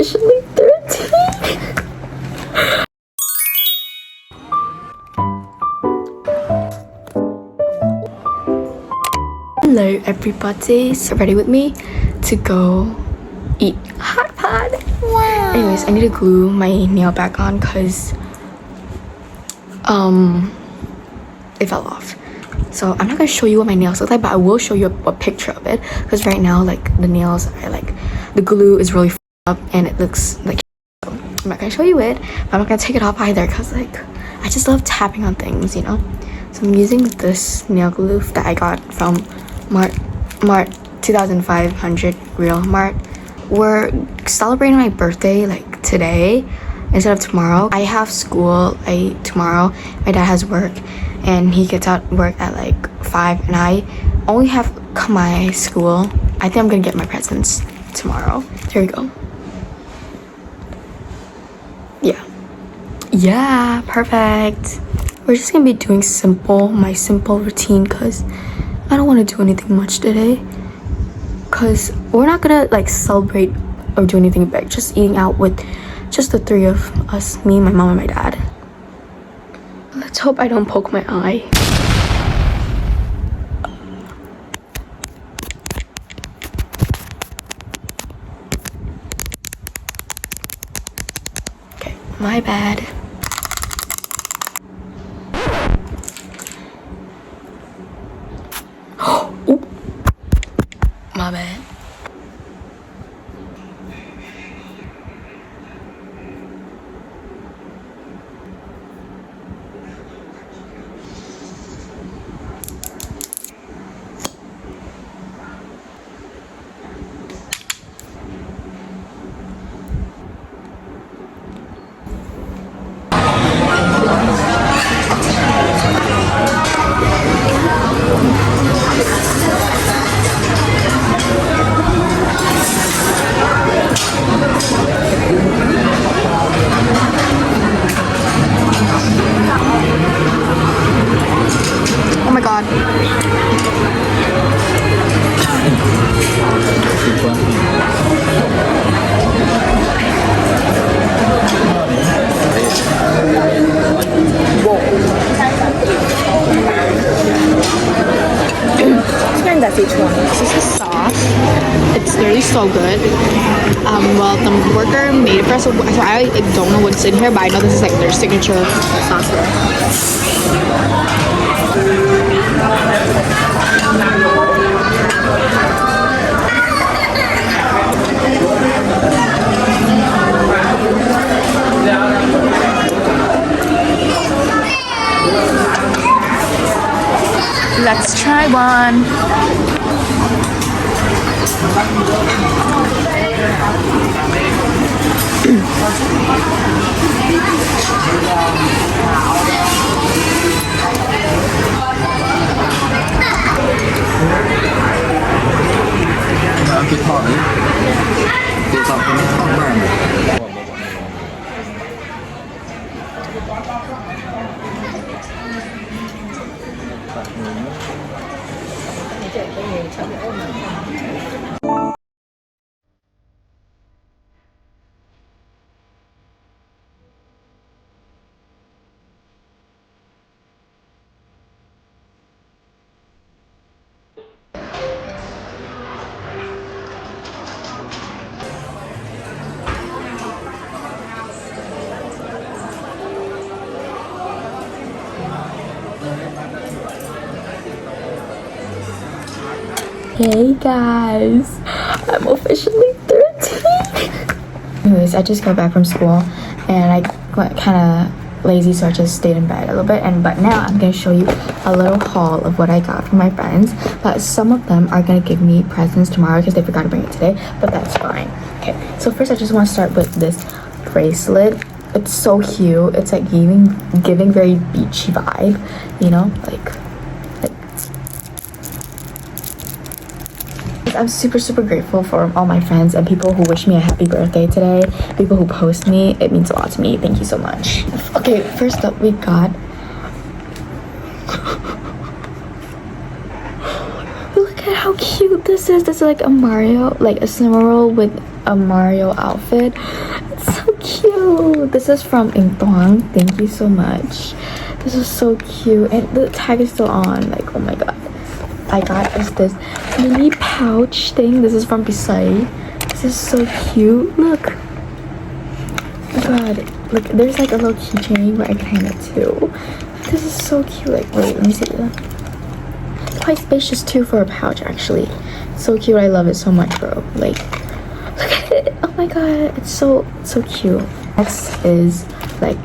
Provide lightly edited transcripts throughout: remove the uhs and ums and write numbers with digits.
officially 13. Hello everybody, so ready with me to go eat hot pot. Wow. Anyways, I need to glue my nail back on because it fell off. So I'm not gonna show you what my nails look like, but I will show you a picture of it because right now like the nails are like the glue is really up and it looks like so I'm not gonna show you it, but I'm not gonna take it off either because like I just love tapping on things, you know. So I'm using this nail glue that I got from Mart 2500 Real Mart. We're celebrating my birthday like today instead of tomorrow. I have school tomorrow. My dad has work and he gets out work at like 5 and I only have my school. I think I'm gonna get my presents tomorrow. Here we go. Yeah, perfect. We're just gonna be doing my simple routine because I don't want to do anything much today because we're not gonna like celebrate or do anything big, just eating out with just the three of us, me, my mom, and my dad. Let's hope I don't poke my eye. Okay, my bad. Oh, my bad. Oh my god. That's each one. This is the sauce. It's literally so good. Well, the worker made it for us, so I don't know what's in here, but I know this is like their signature sauce. Let's try one. Hey guys, I'm officially 13. Anyways, I just got back from school and I got kind of lazy, so I just stayed in bed a little bit. But now I'm gonna show you a little haul of what I got from my friends. But some of them are gonna give me presents tomorrow because they forgot to bring it today, but that's fine. Okay, so first I just want to start with this bracelet. It's so cute. It's like giving very beachy vibe, you know, like I'm super grateful for all my friends and people who wish me a happy birthday today, people who post me. It means a lot to me. Thank you so much. Okay, first up we got look at how cute cute this is. This is like a Mario, like a Cinnamoroll with a Mario outfit. It's so cute. This is from Ingtuang. Thank you so much. This is so cute, and the tag is still on. Like, oh my god. I got this mini pouch thing. This is from Bisay. This is so cute. Look. Oh god. Look, there's like a little keychain where I can hang it too. This is so cute. Like, wait, let me see. It's quite spacious too for a pouch, actually. So cute. I love it so much, bro. Like, look at it. Oh my god. It's so cute. Next is like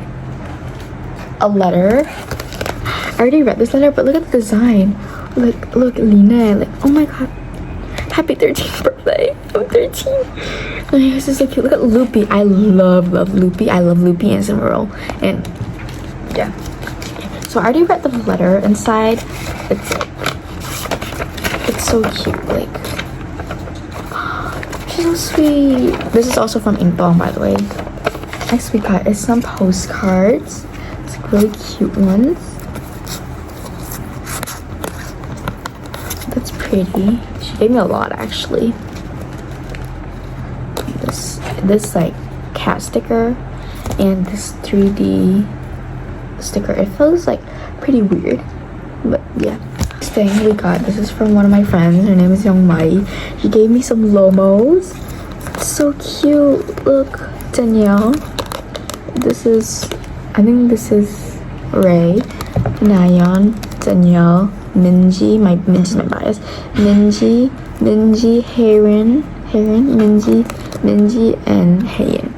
a letter. I already read this letter, but look at the design. Look, Lina. Like, oh my god. Happy 13th birthday. I'm 13. Oh, this is so cute. Look at Loopy. I love Loopy. I love Loopy and Cinnamoroll. And yeah. So I already read the letter inside. It's so cute. Like, she's so sweet. This is also from Ingtong, by the way. Next we got is some postcards. It's really cute ones. That's pretty. She gave me a lot, actually. This like cat sticker and this 3D sticker. It feels like pretty weird, but yeah. Next thing we got, this is from one of my friends. Her name is Young Mai. She gave me some Lomos. It's so cute. Look, Danielle. I think this is Ray, Nayeon, Danielle, Minji. Minji's my bias. Minji, Haerin, Minji, and Haein.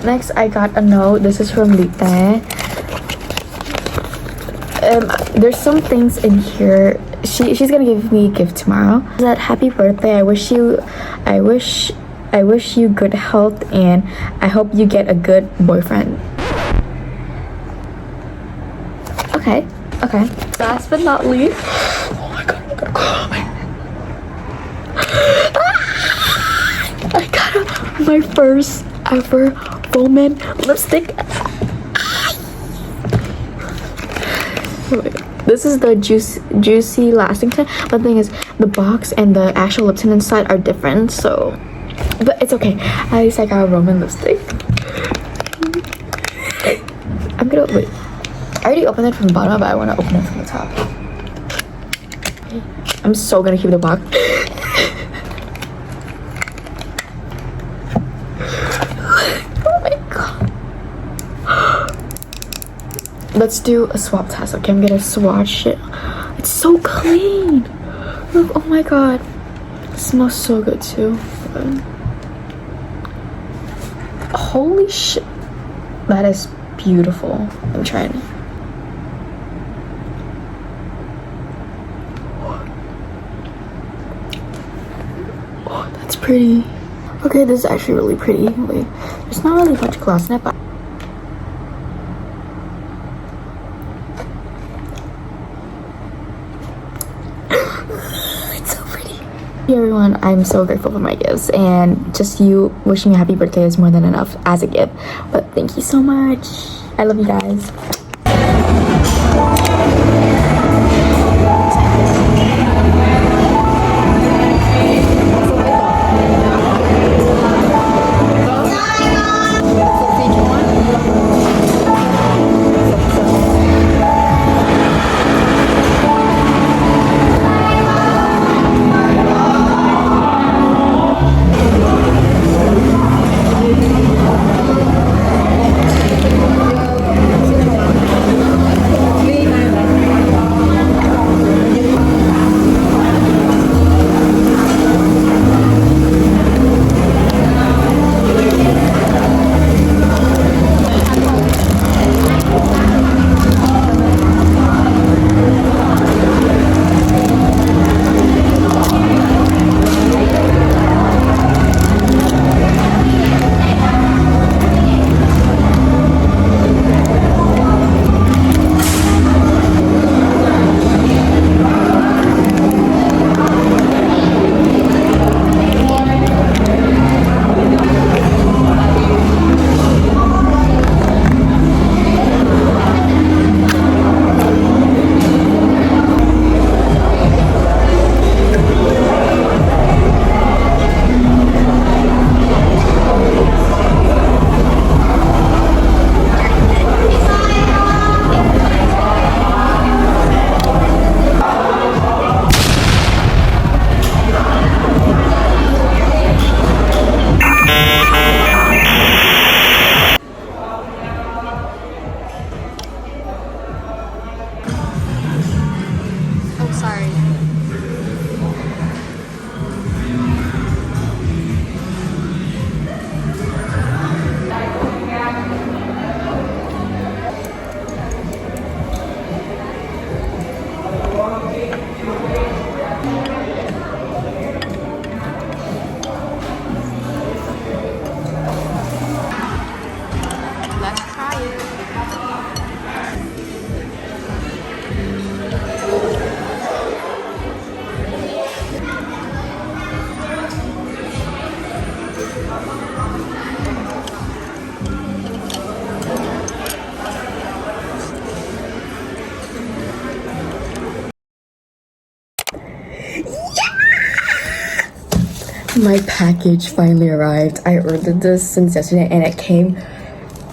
Next, I got a note. This is from Lite. There's some things in here. She's gonna give me a gift tomorrow. That happy birthday. I wish you good health, and I hope you get a good boyfriend. Okay. Last but not least. Oh my god, I'm gonna cry. I got my first ever Bowman lipstick. Oh my god. This is the juicy lasting tint. But the thing is, the box and the actual lip tint inside are different, so, but it's okay. At least I got a Roman lipstick. I'm gonna wait. I already opened it from the bottom, but I want to open it from the top. I'm so gonna keep the box. Oh my god. Let's do a swap test. Okay, I'm gonna swatch it. It's so clean. Look, oh my god. It smells so good too. Holy shit. That is beautiful. I'm trying. Oh, that's pretty. Okay, this is actually really pretty. Wait, there's not really much gloss in it, but it's so pretty. Hey everyone, I'm so grateful for my gifts, and just you wishing me a happy birthday is more than enough as a gift. But thank you so much. I love you guys. My package finally arrived. I ordered this since yesterday and it came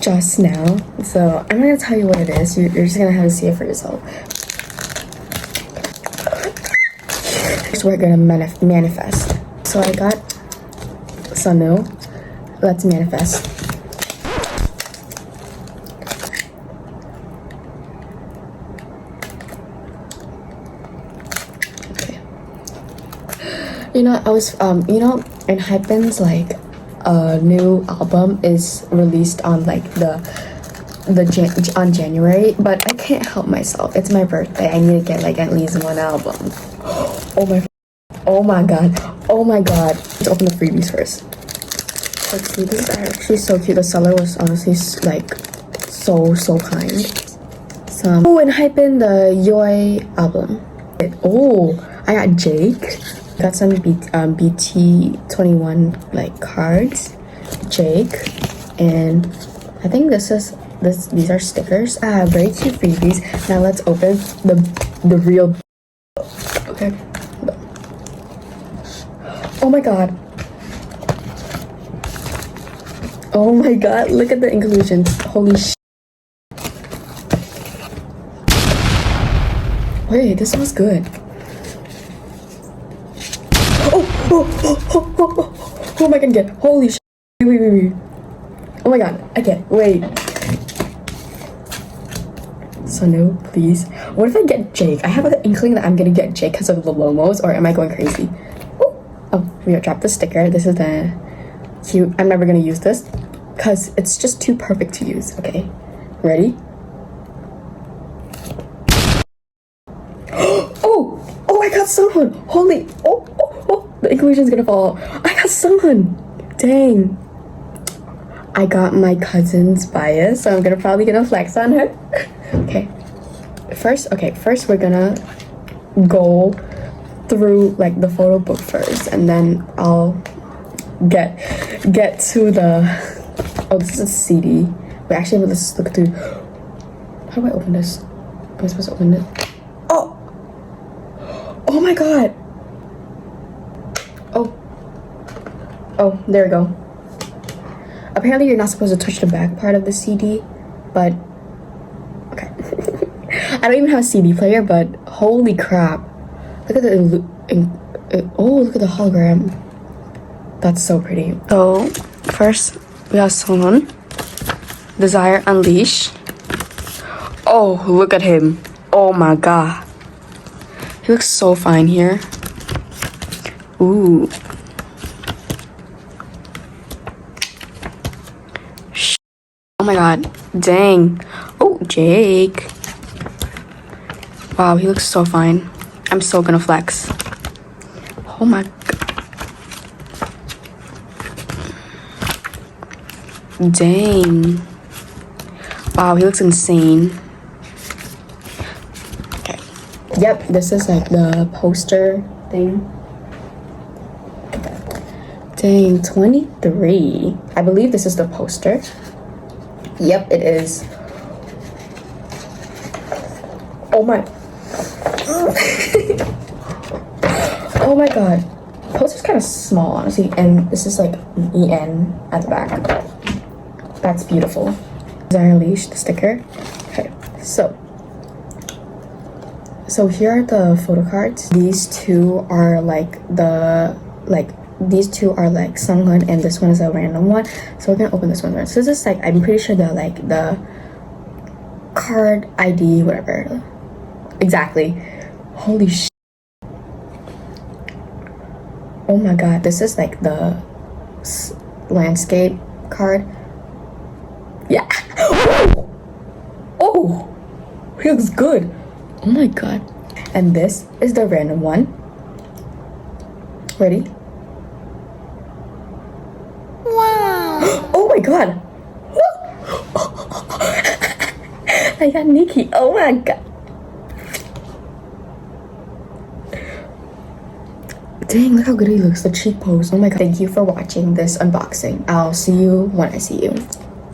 just now. So I'm not gonna tell you what it is. You're just gonna have to see it for yourself. So we're gonna manifest. So I got Sanu. Let's manifest. Okay. You know, I was in Hypen's like a new album is released on like on January, but I can't help myself. It's my birthday. I need to get like at least one album. Oh my god. Let's open the freebies first. Let's see, these are actually so cute. The seller was honestly like so kind. And Hypen the Yoi album. Oh, I got Jake. Got some BT21 like cards. Jake, and I think these are stickers. Very cute freebies. Now let's open the real. Okay. Oh my god. Oh my god, look at the inclusions. Holy sh. Wait, this smells good. Oh my god, holy sh. Wait. Oh my god, I can't. Wait. So no, please. What if I get Jake? I have an inkling that I'm gonna get Jake because of the Lomos, or am I going crazy? Oh, we dropped the sticker. This is the cute. I'm never gonna use this because it's just too perfect to use. Okay, ready? Oh, I got someone. Holy, oh, the inclusion's gonna fall. I got someone. Dang. I got my cousin's bias, so I'm probably gonna flex on her. Okay. First we're gonna go through like the photo book first, and then I'll get to the. Oh, this is a CD. Wait, actually, let's look through. How do I open this? Am I supposed to open it? Oh my god. Oh, there we go. Apparently, you're not supposed to touch the back part of the CD, but okay. I don't even have a CD player, but holy crap! Look at the look at the hologram. That's so pretty. So first we have Sonon, Desire Unleash. Oh, look at him! Oh my god, he looks so fine here. Ooh. Oh my god, dang. Oh, Jake. Wow, he looks so fine. I'm so gonna flex. Oh my god. Dang. Wow, he looks insane. Okay. Yep, this is like the poster thing. Dang, 23. I believe this is the poster. Yep, it is. Oh my. Oh my god. Poster's kind of small, honestly, and this is like an EN at the back. That's beautiful. Desire Unleash, the sticker. Okay, so here are the photo cards. These two are like these two are like Sunghoon, and this one is a random one. So we're gonna open this one first. So this is like, I'm pretty sure the like the card ID, whatever. Exactly. Holy sh. Oh my god, this is like the landscape card. Yeah. Oh, he looks good. Oh my god. And this is the random one. Ready? Oh my god. I got Nikki. Oh my god. Dang, look how good he looks. The cheek pose. Oh my god. Thank you for watching this unboxing. I'll see you when I see you.